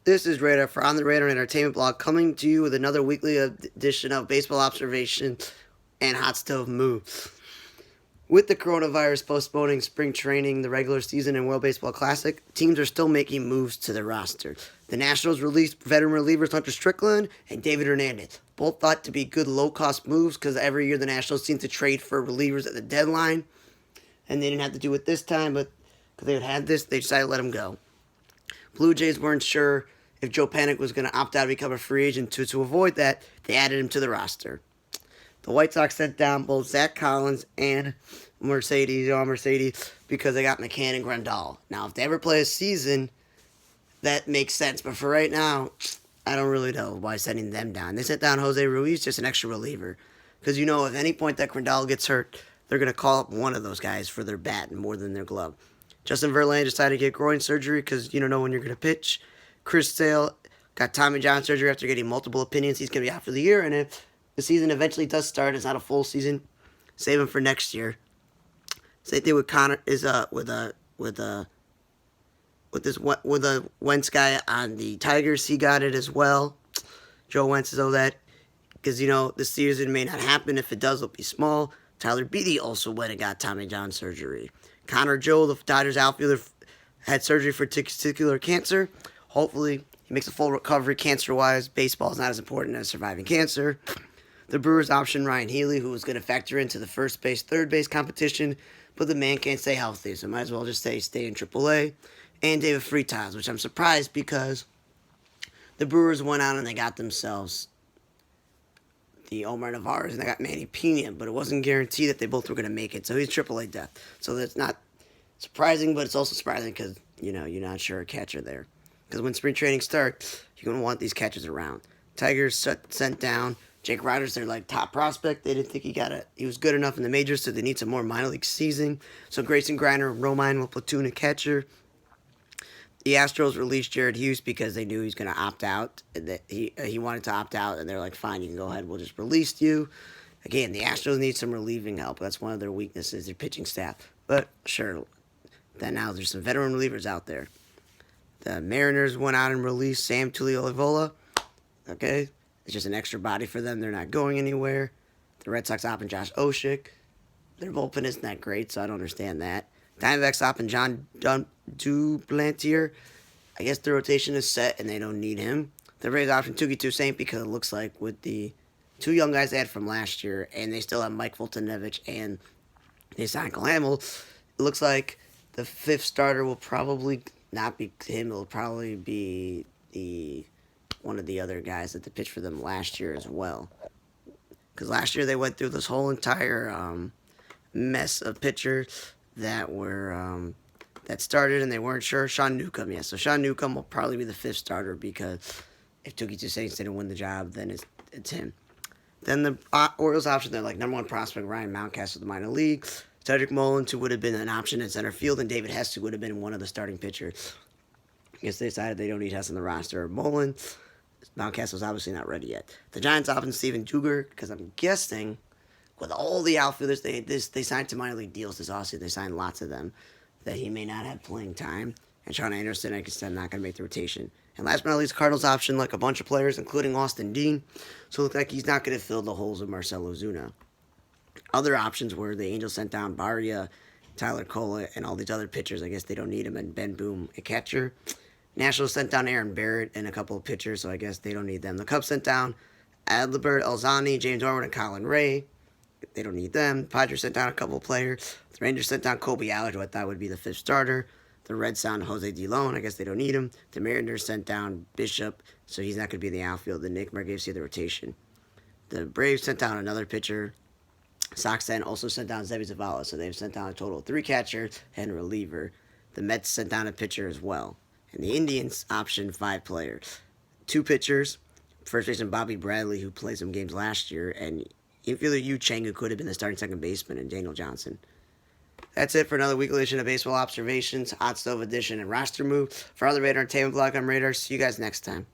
This is Radar for On the Radar Entertainment Blog, coming to you with another weekly edition of Baseball Observation and Hot Stove Moves. With the coronavirus postponing spring training, the regular season, and World Baseball Classic, teams are still making moves to their roster. The Nationals released veteran relievers Hunter Strickland and David Hernandez, both thought to be good low-cost moves because every year the Nationals seem to trade for relievers at the deadline, and they didn't have to do it this time, but because they had this, they decided to let them go. Blue Jays weren't sure if Joe Panik was going to opt out and become a free agent. To avoid that, they added him to the roster. The White Sox sent down both Zach Collins and Mercedes, because they got McCann and Grandal. Now, if they ever play a season, that makes sense. But for right now, I don't really know why sending them down. They sent down Jose Ruiz, just an extra reliever. Because, at any point that Grandal gets hurt, they're going to call up one of those guys for their bat more than their glove. Justin Verlander decided to get groin surgery because you don't know when you're going to pitch. Chris Sale got Tommy John surgery after getting multiple opinions. He's going to be out for the year, and if the season eventually does start, it's not a full season, save him for next year. Same thing with Connor is with a Wentz guy on the Tigers. He got it as well. Joe Wentz is all that because this season may not happen. If it does, it'll be small. Tyler Beatty also went and got Tommy John surgery. Connor Joe, the Dodgers outfielder, had surgery for testicular cancer. Hopefully, he makes a full recovery cancer-wise. Baseball is not as important as surviving cancer. The Brewers optioned Ryan Healy, who was going to factor into the first base, third base competition, but the man can't stay healthy, so might as well just stay in AAA. And David Fritas, which I'm surprised because the Brewers went out and they got themselves the Omar Navarez, and they got Manny Pena, but it wasn't guaranteed that they both were going to make it, so he's AAA depth. So that's not surprising, but it's also surprising because, you're not sure a catcher there. Because when spring training starts, you're going to want these catchers around. Tigers sent down Jake Rogers, their top prospect. They didn't think he was good enough in the majors, so they need some more minor league seasoning. So Grayson Griner and Romine will platoon a catcher. The Astros released Jared Hughes because they knew he was going to opt out. That he wanted to opt out, and they're like, fine, you can go ahead. We'll just release you. Again, the Astros need some relieving help. That's one of their weaknesses, their pitching staff. But sure, then now there's some veteran relievers out there. The Mariners went out and released Sam Tuilevola. Okay, it's just an extra body for them. They're not going anywhere. The Red Sox opting Josh Oshik. Their bullpen isn't that great, so I don't understand that. Diamondbacks opting John Duplantier. I guess the rotation is set and they don't need him. The Rays option Touki Toussaint because it looks like with the two young guys they had from last year, and they still have Mike Fultonevich and they signed Hamill, it looks like the fifth starter will probably not be him. It'll probably be one of the other guys that they pitched for them last year as well. Because last year they went through this whole entire mess of pitchers that started and they weren't sure. Sean Newcomb, yes. So Sean Newcomb will probably be the fifth starter because if Touki Toussaint didn't win the job, then it's him. Then the Orioles option, they're like number one prospect Ryan Mountcastle of the minor leagues. Cedric Mullins, who would have been an option in center field, and David Hess, who would have been one of the starting pitchers. I guess they decided they don't need Hess on the roster. Mullins, Mountcastle's obviously not ready yet. The Giants option Steven Duger because I'm guessing with all the outfielders they signed to minor league deals this offseason. They signed lots of them that he may not have playing time. And Sean Anderson, I guess, not going to make the rotation. And last but not least, Cardinals option like a bunch of players, including Austin Dean. So it looks like he's not going to fill the holes of Marcell Ozuna. Other options were the Angels sent down Barria, Tyler Cola, and all these other pitchers. I guess they don't need him. And Ben Boom, a catcher. Nationals sent down Aaron Barrett and a couple of pitchers, so I guess they don't need them. The Cubs sent down Adalbert Alzani, James Orwin, and Colin Ray. They don't need them. The Padres sent down a couple of players. The Rangers sent down Kobe Allard, who I thought would be the fifth starter. The Reds signed Jose DeLone. I guess they don't need him. The Mariners sent down Bishop, so he's not going to be in the outfield. The Nick Margavesi the rotation. The Braves sent down another pitcher. Sox then also sent down Zevi Zavala, so they've sent down a total of 3 catchers and a reliever. The Mets sent down a pitcher as well. And the Indians optioned 5 players. 2 pitchers, first baseman Bobby Bradley, who played some games last year, and infielder Yu Chang, who could have been the starting second baseman, and Daniel Johnson. That's it for another weekly edition of Baseball Observations, Hot Stove Edition, and Roster Move. For other Radar Entertainment Blog, I'm Radar. See you guys next time.